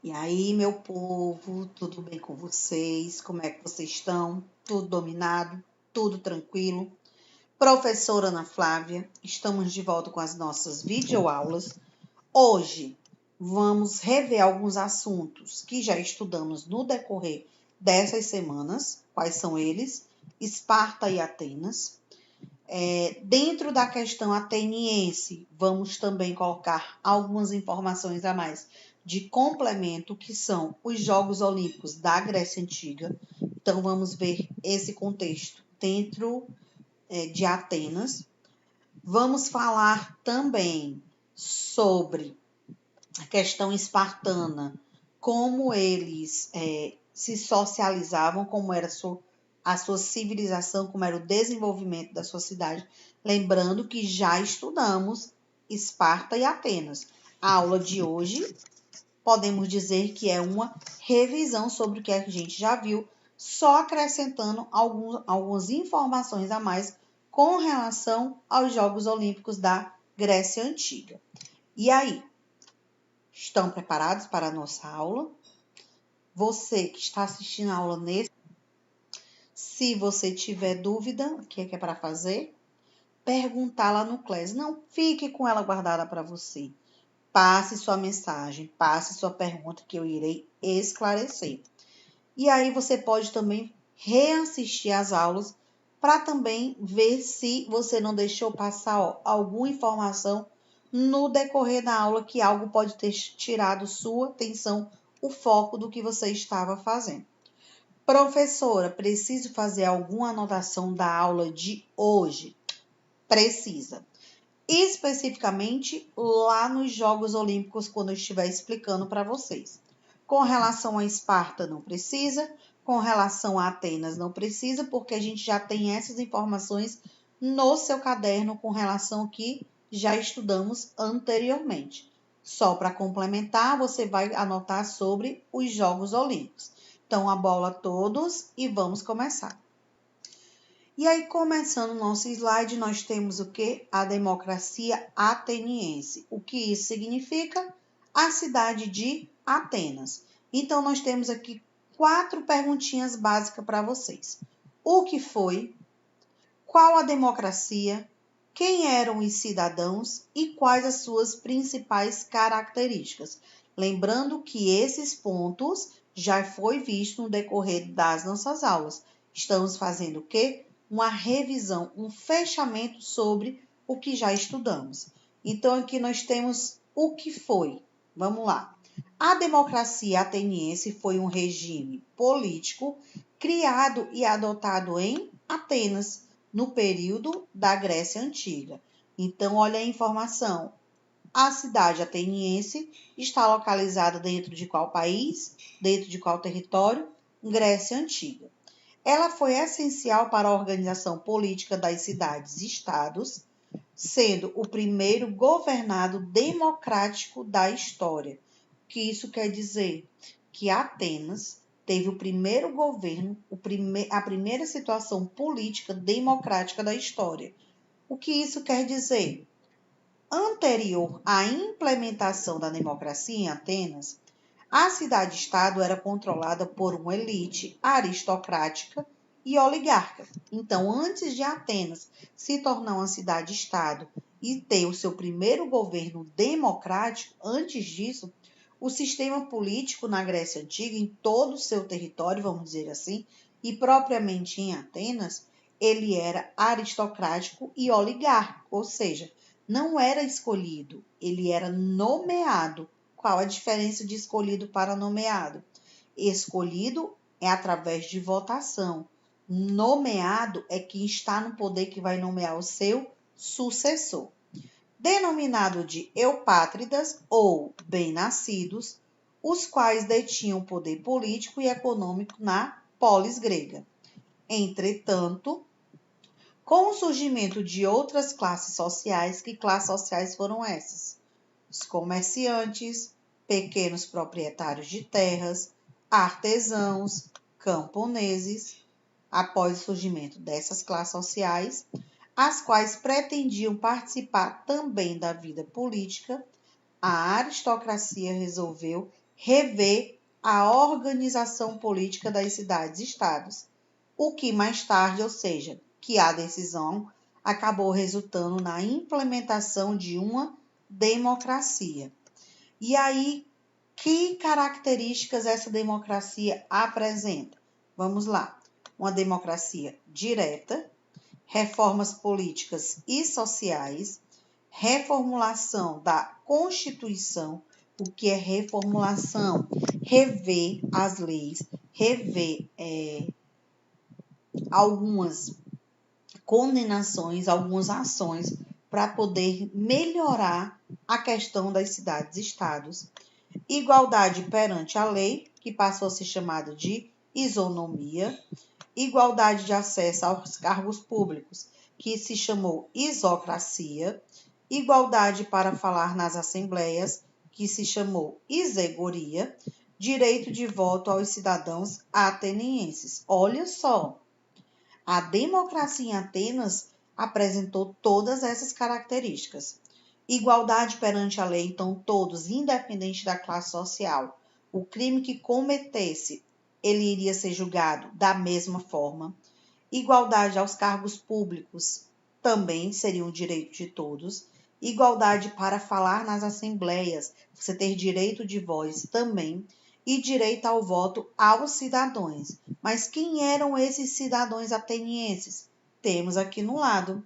E aí, meu povo, tudo bem com vocês? Como é que vocês estão? Tudo dominado? Tudo tranquilo? Professora Ana Flávia, estamos de volta com as nossas videoaulas. Hoje vamos rever alguns assuntos que já estudamos no decorrer dessas semanas. Quais são eles? Esparta e Atenas. Dentro da questão ateniense, vamos também colocar algumas informações a mais de complemento, que são os Jogos Olímpicos da Grécia Antiga. Então, vamos ver esse contexto dentro de Atenas. Vamos falar também sobre a questão espartana, como eles se socializavam, como era a sua civilização, como era o desenvolvimento da sua cidade. Lembrando que já estudamos Esparta e Atenas. A aula de hoje, podemos dizer que é uma revisão sobre o que a gente já viu, só acrescentando algumas informações a mais com relação aos Jogos Olímpicos da Grécia Antiga. E aí? Estão preparados para a nossa aula? Você que está assistindo a aula se você tiver dúvida, o que é para fazer? Perguntar lá no Class. Não fique com ela guardada para você. Passe sua mensagem, passe sua pergunta que eu irei esclarecer. E aí você pode também reassistir as aulas para também ver se você não deixou passar alguma informação no decorrer da aula que algo pode ter tirado sua atenção, o foco do que você estava fazendo. Professora, preciso fazer alguma anotação da aula de hoje? Precisa. Especificamente lá nos Jogos Olímpicos, quando eu estiver explicando para vocês. Com relação a Esparta, não precisa. Com relação a Atenas, não precisa, porque a gente já tem essas informações no seu caderno com relação ao que já estudamos anteriormente. Só para complementar, você vai anotar sobre os Jogos Olímpicos. Então, a bola a todos e vamos começar. E aí, começando o nosso slide, nós temos o que? A democracia ateniense. O que isso significa? A cidade de Atenas. Então, nós temos aqui 4 perguntinhas básicas para vocês. O que foi? Qual a democracia? Quem eram os cidadãos? E quais as suas principais características? Lembrando que esses pontos já foi visto no decorrer das nossas aulas. Estamos fazendo o quê? Uma revisão, um fechamento sobre o que já estudamos. Então, aqui nós temos o que foi. Vamos lá. A democracia ateniense foi um regime político criado e adotado em Atenas, no período da Grécia Antiga. Então, olha a informação. A cidade ateniense está localizada dentro de qual país? Dentro de qual território? Grécia Antiga. Ela foi essencial para a organização política das cidades-estados, sendo o primeiro governado democrático da história. O que isso quer dizer? Que Atenas teve o primeiro governo, a primeira situação política democrática da história. O que isso quer dizer? Anterior à implementação da democracia em Atenas, a cidade-estado era controlada por uma elite aristocrática e oligarca. Então, antes de Atenas se tornar uma cidade-estado e ter o seu primeiro governo democrático, antes disso, o sistema político na Grécia Antiga, em todo o seu território, vamos dizer assim, e propriamente em Atenas, ele era aristocrático e oligárquico, ou seja, não era escolhido, ele era nomeado. Qual a diferença de escolhido para nomeado? Escolhido é através de votação. Nomeado é quem está no poder que vai nomear o seu sucessor. Denominado de eupátridas ou bem-nascidos, os quais detinham poder político e econômico na polis grega. Entretanto, com o surgimento de outras classes sociais, que classes sociais foram essas? Os comerciantes, pequenos proprietários de terras, artesãos, camponeses, após o surgimento dessas classes sociais, as quais pretendiam participar também da vida política, a aristocracia resolveu rever a organização política das cidades-estados, o que mais tarde, ou seja, que a decisão acabou resultando na implementação de uma democracia. E aí, que características essa democracia apresenta? Vamos lá. Uma democracia direta, reformas políticas e sociais, reformulação da Constituição. O que é reformulação? Rever as leis, rever algumas condenações, algumas ações para poder melhorar a questão das cidades-estados. Igualdade perante a lei, que passou a ser chamada de isonomia. Igualdade de acesso aos cargos públicos, que se chamou isocracia. Igualdade para falar nas assembleias, que se chamou isegoria. Direito de voto aos cidadãos atenienses. Olha só, a democracia em Atenas apresentou todas essas características. Igualdade perante a lei, então todos, independente da classe social, o crime que cometesse, ele iria ser julgado da mesma forma. Igualdade aos cargos públicos também seria um direito de todos. Igualdade para falar nas assembleias, você ter direito de voz também. E direito ao voto aos cidadãos. Mas quem eram esses cidadãos atenienses? Temos aqui no lado.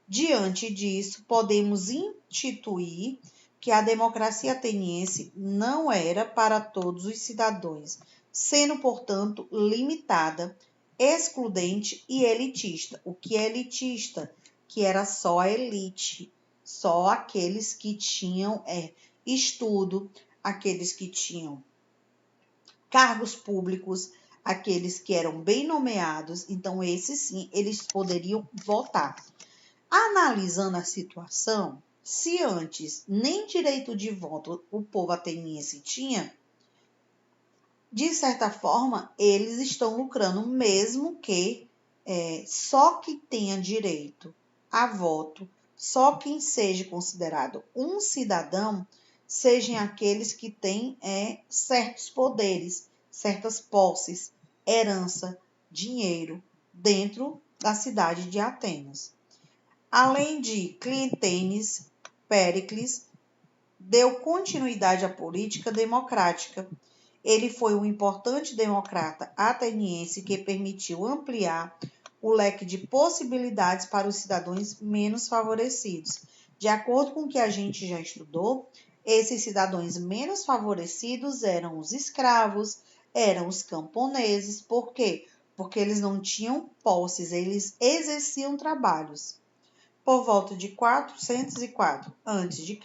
Diante disso, podemos instituir que a democracia ateniense não era para todos os cidadãos, sendo, portanto, limitada, excludente e elitista. O que é elitista? Que era só a elite, só aqueles que tinham estudo, aqueles que tinham cargos públicos, aqueles que eram bem nomeados, então esses sim, eles poderiam votar. Analisando a situação, se antes nem direito de voto o povo ateniense tinha, de certa forma, eles estão lucrando, mesmo que só quem tenha direito a voto, só quem seja considerado um cidadão, sejam aqueles que têm certos poderes, certas posses, herança, dinheiro, dentro da cidade de Atenas. Além de Clístenes, Péricles deu continuidade à política democrática. Ele foi um importante democrata ateniense que permitiu ampliar o leque de possibilidades para os cidadãos menos favorecidos. De acordo com o que a gente já estudou, esses cidadãos menos favorecidos eram os escravos, eram os camponeses. Por quê? Porque eles não tinham posses, eles exerciam trabalhos. Por volta de 404 a.C.,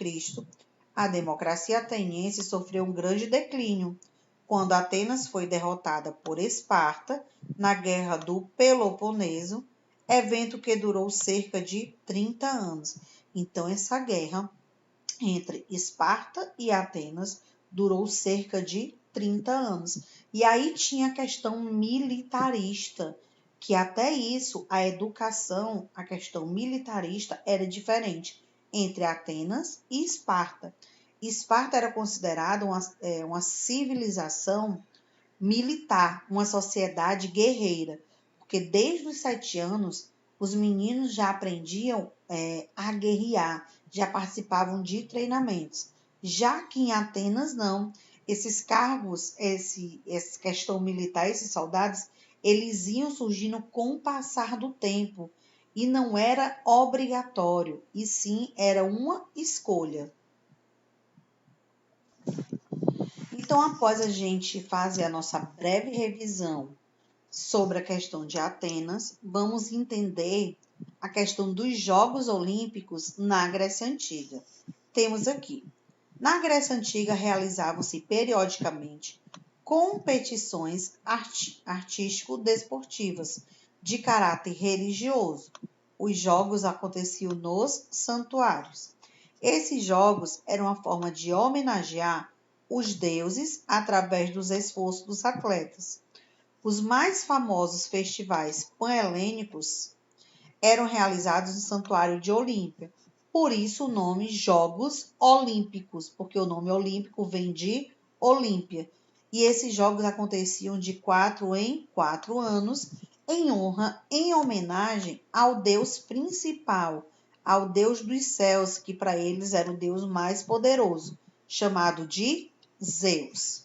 a democracia ateniense sofreu um grande declínio, quando Atenas foi derrotada por Esparta na Guerra do Peloponeso, evento que durou cerca de 30 anos. Então, essa guerra entre Esparta e Atenas durou cerca de 30 anos. E aí tinha a questão militarista, que até isso, a educação, a questão militarista era diferente entre Atenas e Esparta. Esparta era considerada uma civilização militar, uma sociedade guerreira, porque desde os 7 anos os meninos já aprendiam a guerrear, já participavam de treinamentos. Já que em Atenas não, esses cargos, essa questão militar, esses soldados, eles iam surgindo com o passar do tempo e não era obrigatório, e sim era uma escolha. Então, após a gente fazer a nossa breve revisão sobre a questão de Atenas, vamos entender a questão dos Jogos Olímpicos na Grécia Antiga. Temos aqui, na Grécia Antiga realizavam-se periodicamente competições artístico-desportivas de caráter religioso. Os jogos aconteciam nos santuários. Esses jogos eram uma forma de homenagear os deuses através dos esforços dos atletas. Os mais famosos festivais pan-helênicos eram realizados no Santuário de Olímpia. Por isso o nome Jogos Olímpicos, porque o nome olímpico vem de Olímpia. E esses jogos aconteciam de 4 em 4 anos, em honra, em homenagem ao deus principal, ao deus dos céus, que para eles era o deus mais poderoso, chamado de Zeus.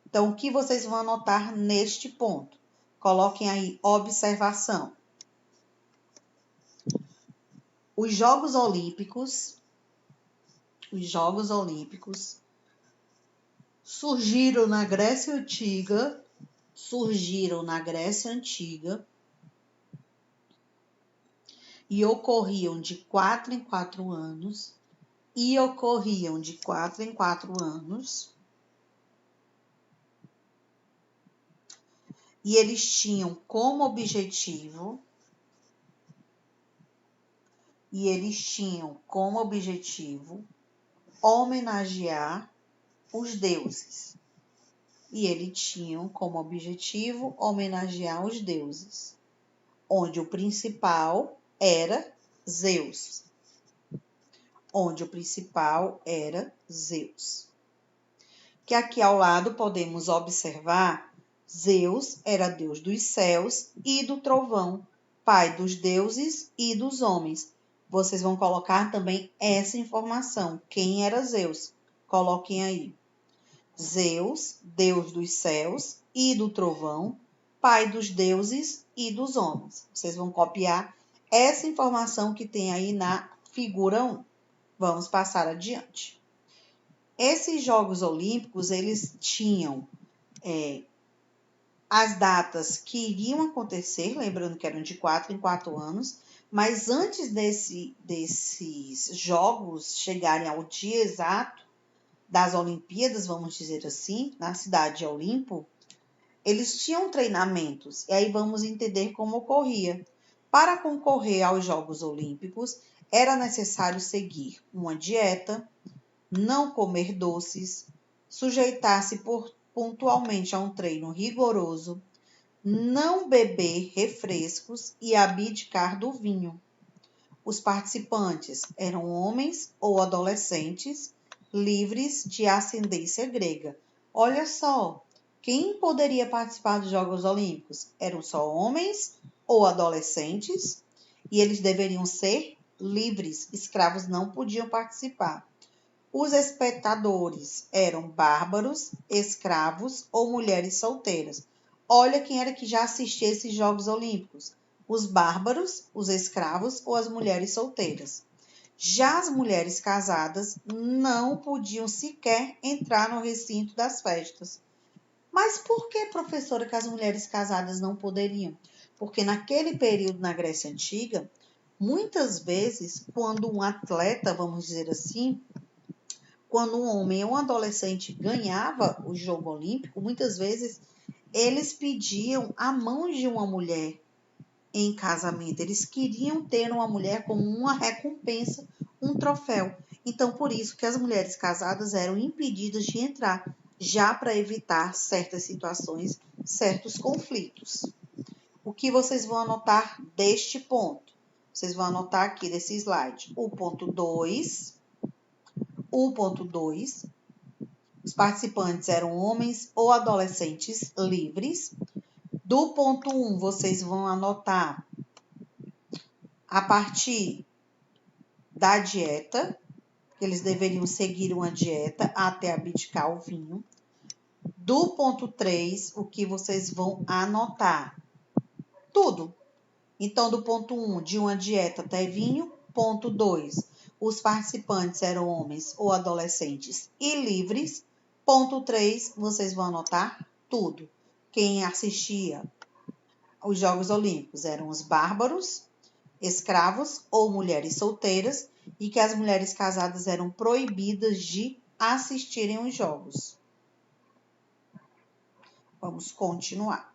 Então, o que vocês vão anotar neste ponto? Coloquem aí observação. Os Jogos Olímpicos surgiram na Grécia Antiga e ocorriam de 4 em 4 anos, e eles tinham como objetivo homenagear os deuses. Onde o principal era Zeus. Que aqui ao lado podemos observar, Zeus era deus dos céus e do trovão, pai dos deuses e dos homens. Vocês vão colocar também essa informação. Quem era Zeus? Coloquem aí. Zeus, deus dos céus e do trovão, pai dos deuses e dos homens. Vocês vão copiar essa informação que tem aí na figura 1. Vamos passar adiante. Esses Jogos Olímpicos, eles tinham as datas que iriam acontecer, lembrando que eram de 4 em 4 anos, mas antes desses jogos chegarem ao dia exato das Olimpíadas, vamos dizer assim, na cidade de Olimpo, eles tinham treinamentos, e aí vamos entender como ocorria. Para concorrer aos Jogos Olímpicos, era necessário seguir uma dieta, não comer doces, sujeitar-se pontualmente a um treino rigoroso, não beber refrescos e abdicar do vinho. Os participantes eram homens ou adolescentes livres de ascendência grega. Olha só, quem poderia participar dos Jogos Olímpicos? Eram só homens ou adolescentes e eles deveriam ser livres, escravos não podiam participar. Os espectadores eram bárbaros, escravos ou mulheres solteiras. Olha quem era que já assistia esses Jogos Olímpicos: os bárbaros, os escravos ou as mulheres solteiras. Já as mulheres casadas não podiam sequer entrar no recinto das festas. Mas por que, professora, que as mulheres casadas não poderiam? Porque naquele período na Grécia Antiga, muitas vezes, quando um atleta, vamos dizer assim, quando um homem ou um adolescente ganhava o jogo olímpico, muitas vezes eles pediam a mão de uma mulher em casamento. Eles queriam ter uma mulher como uma recompensa, um troféu. Então, por isso que as mulheres casadas eram impedidas de entrar, já para evitar certas situações, certos conflitos. O que vocês vão anotar deste ponto? Vocês vão anotar aqui desse slide. O ponto 2. Os participantes eram homens ou adolescentes livres. Do ponto 1, vocês vão anotar a partir da dieta, que eles deveriam seguir uma dieta até abdicar o vinho. Do ponto 3, o que vocês vão anotar? Tudo. Então, do ponto 1, de uma dieta até vinho. Ponto 2, os participantes eram homens ou adolescentes e livres. Ponto 3, vocês vão anotar tudo. Quem assistia aos Jogos Olímpicos eram os bárbaros, escravos ou mulheres solteiras, e que as mulheres casadas eram proibidas de assistirem aos jogos. Vamos continuar.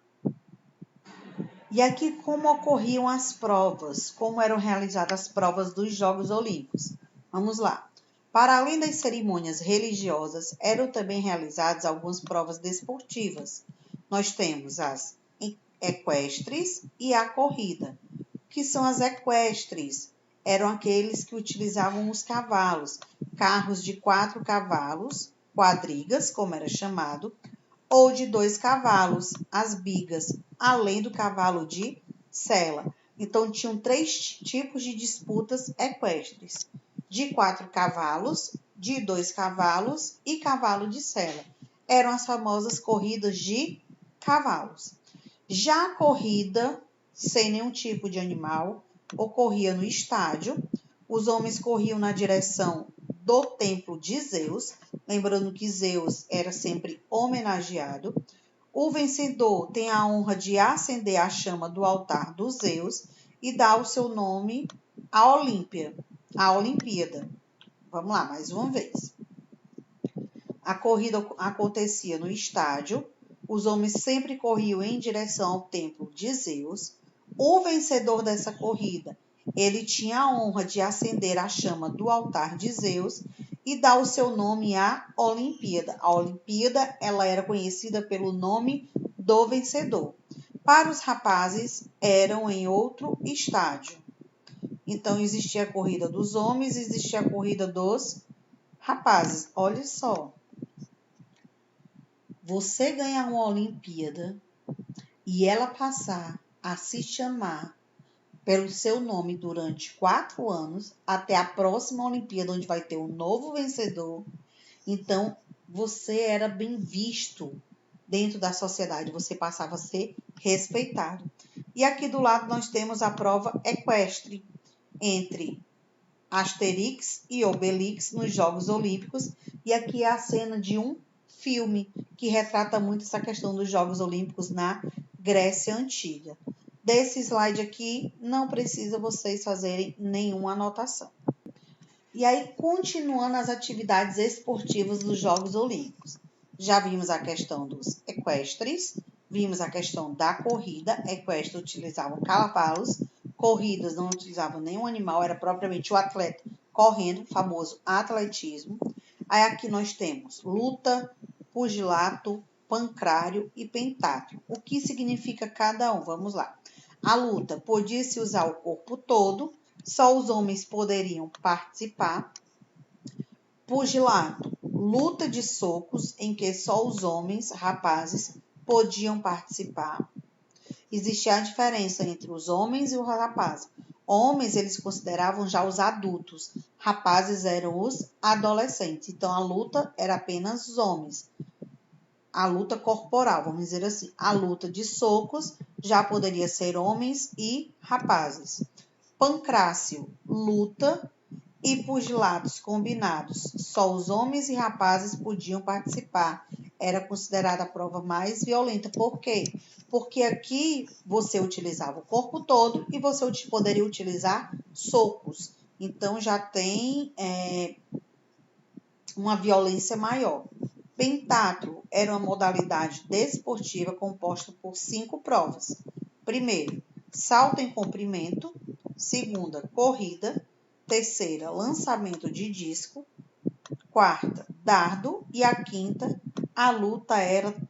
E aqui como ocorriam as provas, como eram realizadas as provas dos Jogos Olímpicos. Vamos lá. Para além das cerimônias religiosas, eram também realizadas algumas provas desportivas. Nós temos as equestres e a corrida. O que são as equestres? Eram aqueles que utilizavam os cavalos, carros de 4 cavalos, quadrigas, como era chamado, ou de 2 cavalos, as bigas, além do cavalo de sela. Então, tinham 3 tipos de disputas equestres: de 4 cavalos, de 2 cavalos e cavalo de sela. Eram as famosas corridas de cavalos. Já a corrida, sem nenhum tipo de animal, ocorria no estádio. Os homens corriam na direção do templo de Zeus, lembrando que Zeus era sempre homenageado. O vencedor tem a honra de acender a chama do altar dos Zeus e dar o seu nome à Olimpíada. Vamos lá, mais uma vez. A corrida acontecia no estádio. Os homens sempre corriam em direção ao templo de Zeus. O vencedor dessa corrida, ele tinha a honra de acender a chama do altar de Zeus e dar o seu nome à Olimpíada. A Olimpíada, ela era conhecida pelo nome do vencedor. Para os rapazes, eram em outro estádio. Então, existia a corrida dos homens, existia a corrida dos rapazes. Olha só. Você ganhar uma Olimpíada e ela passar a se chamar pelo seu nome durante 4 anos, até a próxima Olimpíada, onde vai ter um novo vencedor. Então, você era bem visto dentro da sociedade, você passava a ser respeitado. E aqui do lado nós temos a prova equestre entre Asterix e Obelix nos Jogos Olímpicos. E aqui é a cena de um filme que retrata muito essa questão dos Jogos Olímpicos na Grécia Antiga. Desse slide aqui, não precisa vocês fazerem nenhuma anotação. E aí, continuando as atividades esportivas dos Jogos Olímpicos. Já vimos a questão dos equestres, vimos a questão da corrida. Equestres utilizavam cavalos, corridas não utilizavam nenhum animal, era propriamente o atleta correndo, famoso atletismo. Aí aqui nós temos luta, pugilato, pancrário e pentátlon. O que significa cada um? Vamos lá. A luta podia-se usar o corpo todo, só os homens poderiam participar. Pugilato, luta de socos em que só os homens, rapazes, podiam participar. Existia a diferença entre os homens e os rapazes. Homens, eles consideravam já os adultos. Rapazes eram os adolescentes. Então, a luta era apenas os homens. A luta corporal, vamos dizer assim. A luta de socos já poderia ser homens e rapazes. Pancrácio, luta e pugilatos combinados. Só os homens e rapazes podiam participar. Era considerada a prova mais violenta. Por quê? Porque aqui você utilizava o corpo todo e você poderia utilizar socos. Então, já tem uma violência maior. Pentatlo era uma modalidade desportiva composta por 5 provas. Primeiro, salto em comprimento. Segunda, corrida. Terceira, lançamento de disco. Quarta, dardo. E a quinta, a luta eram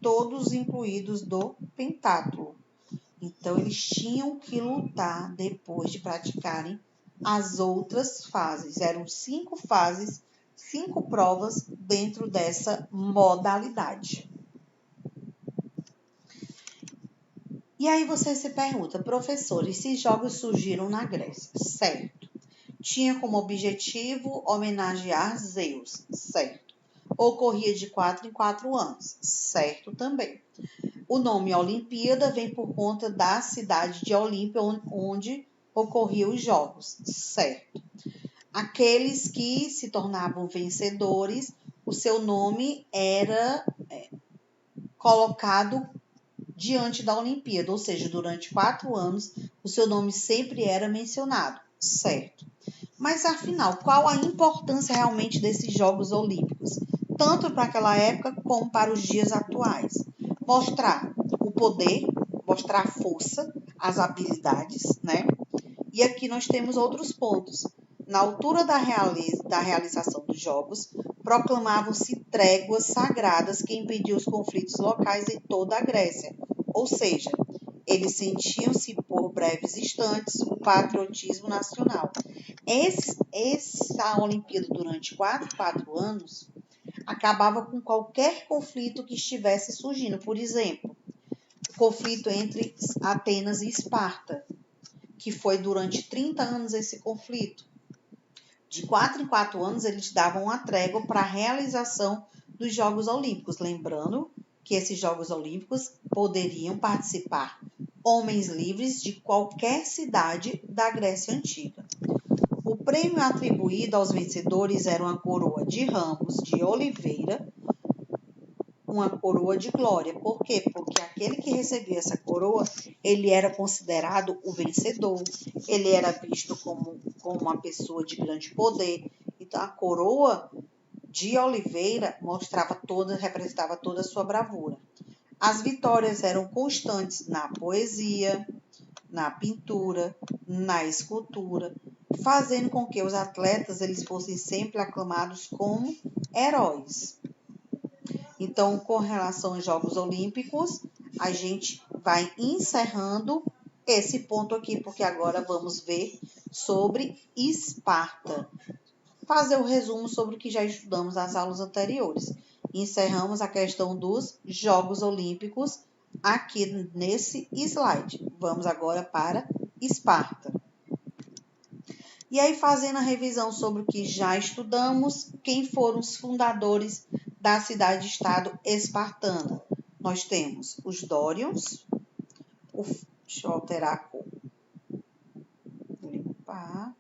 todos incluídos do pentatlo. Então, eles tinham que lutar depois de praticarem as outras fases. Eram 5 fases, 5 provas dentro dessa modalidade. E aí você se pergunta, professor, esses jogos surgiram na Grécia, certo? Tinha como objetivo homenagear Zeus, certo? Ocorria de 4 em 4 anos, certo também. O nome Olimpíada vem por conta da cidade de Olímpia, onde ocorriam os jogos, certo? Aqueles que se tornavam vencedores, o seu nome era colocado diante da Olimpíada, ou seja, durante 4 anos, o seu nome sempre era mencionado, certo? Mas, afinal, qual a importância realmente desses Jogos Olímpicos? Tanto para aquela época como para os dias atuais. Mostrar o poder, mostrar a força, as habilidades, né? E aqui nós temos outros pontos. Na altura da realização dos Jogos, proclamavam-se tréguas sagradas que impediam os conflitos locais em toda a Grécia. Ou seja, eles sentiam-se por breves instantes o patriotismo nacional. Essa Olimpíada durante quatro anos acabava com qualquer conflito que estivesse surgindo. Por exemplo, o conflito entre Atenas e Esparta, que foi durante 30 anos esse conflito. De 4 em 4 anos, eles davam uma trégua para a realização dos Jogos Olímpicos. Lembrando que esses Jogos Olímpicos poderiam participar homens livres de qualquer cidade da Grécia Antiga. O prêmio atribuído aos vencedores era uma coroa de ramos de oliveira, uma coroa de glória. Por quê? Porque aquele que recebia essa coroa, ele era considerado o vencedor, ele era visto como uma pessoa de grande poder. Então, a coroa de oliveira representava toda a sua bravura. As vitórias eram constantes na poesia, na pintura, na escultura, fazendo com que os atletas eles fossem sempre aclamados como heróis. Então, com relação aos Jogos Olímpicos, a gente vai encerrando esse ponto aqui, porque agora vamos ver sobre Esparta. Fazer o resumo sobre o que já estudamos nas aulas anteriores. Encerramos a questão dos Jogos Olímpicos aqui nesse slide. Vamos agora para Esparta. E aí, fazendo a revisão sobre o que já estudamos, quem foram os fundadores da cidade-estado espartana? Nós temos os Dórios, deixa eu alterar a cor, vou limpar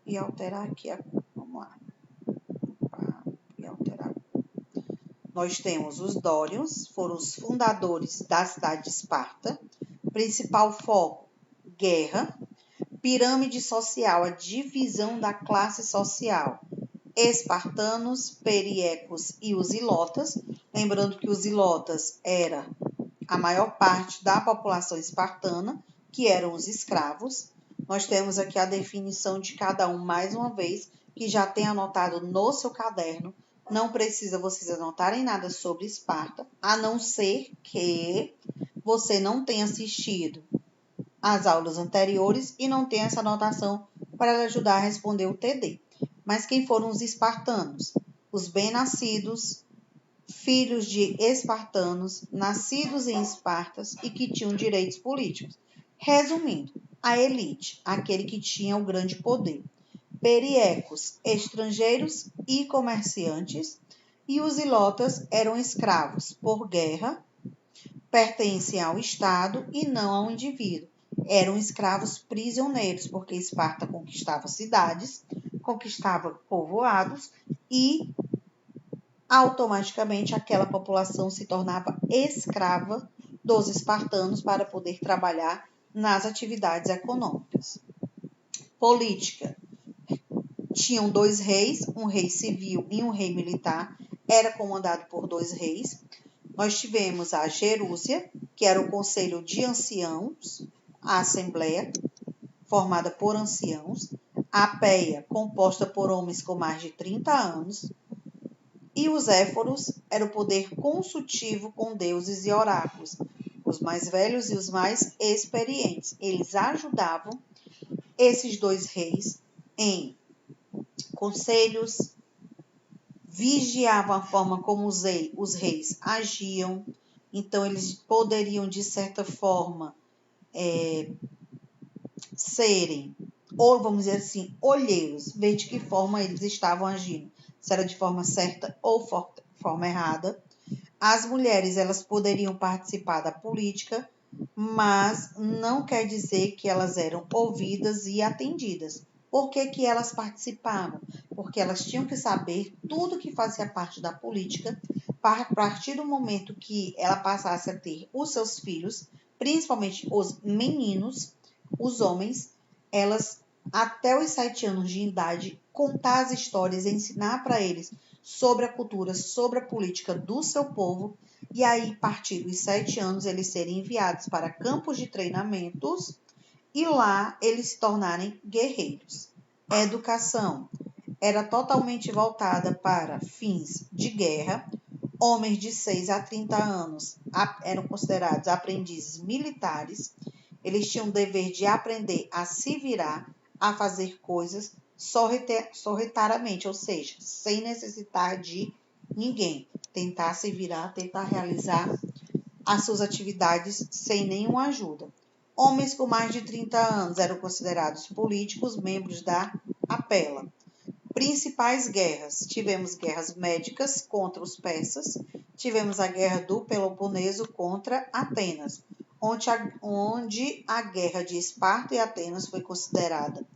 e alterar aqui a cor, vamos lá, limpar e alterar a cor. Nós temos os Dórios, foram os fundadores da cidade de Esparta, principal foco, guerra, pirâmide social, a divisão da classe social, espartanos, periecos e os ilotas. Lembrando que os ilotas era a maior parte da população espartana, que eram os escravos. Nós temos aqui a definição de cada um, mais uma vez, que já tem anotado no seu caderno. Não precisa vocês anotarem nada sobre Esparta, a não ser que você não tenha assistido às aulas anteriores e não tenha essa anotação para lhe ajudar a responder o TD. Mas quem foram os espartanos? Os bem-nascidos, filhos de espartanos, nascidos em Espartas e que tinham direitos políticos. Resumindo, a elite, aquele que tinha o grande poder. Periecos, estrangeiros e comerciantes. E os ilotas eram escravos por guerra, pertencem ao Estado e não ao indivíduo. Eram escravos prisioneiros, porque Esparta conquistava cidades, conquistava povoados e automaticamente aquela população se tornava escrava dos espartanos para poder trabalhar nas atividades econômicas. Política. Tinham 2 reis, um rei civil e um rei militar, era comandado por 2 reis. Nós tivemos a Gerúsia, que era o conselho de anciãos, a assembleia, formada por anciãos, a Péia, composta por homens com mais de 30 anos, e os éforos era o poder consultivo com deuses e oráculos, os mais velhos e os mais experientes. Eles ajudavam esses 2 reis em conselhos, vigiavam a forma como os reis agiam, então eles poderiam, de certa forma, serem, ou vamos dizer assim, olheiros, ver de que forma eles estavam agindo, se era de forma certa ou forma errada. As mulheres, elas poderiam participar da política, mas não quer dizer que elas eram ouvidas e atendidas. Por que que elas participavam? Porque elas tinham que saber tudo que fazia parte da política, a partir do momento que ela passasse a ter os seus filhos, principalmente os meninos, os homens, elas, até os 7 anos de idade, contar as histórias, ensinar para eles sobre a cultura, sobre a política do seu povo, e aí, a partir dos 7 anos, eles serem enviados para campos de treinamentos e lá eles se tornarem guerreiros. A educação era totalmente voltada para fins de guerra. Homens de 6 a 30 anos eram considerados aprendizes militares. Eles tinham o dever de aprender a se virar, a fazer coisas sorrateiramente, ou seja, sem necessitar de ninguém. Tentar se virar, tentar realizar as suas atividades sem nenhuma ajuda. Homens com mais de 30 anos eram considerados políticos, membros da APELA. Principais guerras. Tivemos guerras médicas contra os persas, tivemos a guerra do Peloponeso contra Atenas, onde a guerra de Esparta e Atenas foi considerada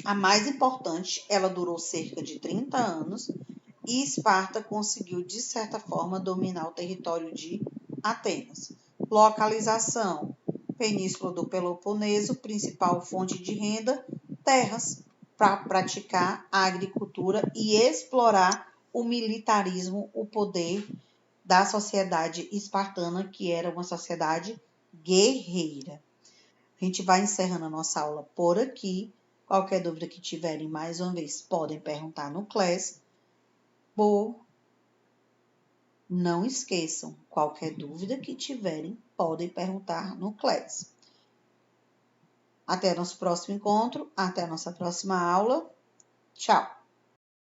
a mais importante. Ela durou cerca de 30 anos e Esparta conseguiu, de certa forma, dominar o território de Atenas. Localização: Península do Peloponeso, principal fonte de renda, terras para praticar a agricultura e explorar o militarismo, o poder da sociedade espartana, que era uma sociedade guerreira. A gente vai encerrando a nossa aula por aqui. Qualquer dúvida que tiverem, mais uma vez, podem perguntar no Class. Não esqueçam, qualquer dúvida que tiverem, podem perguntar no Class. Até nosso próximo encontro, até a nossa próxima aula. Tchau!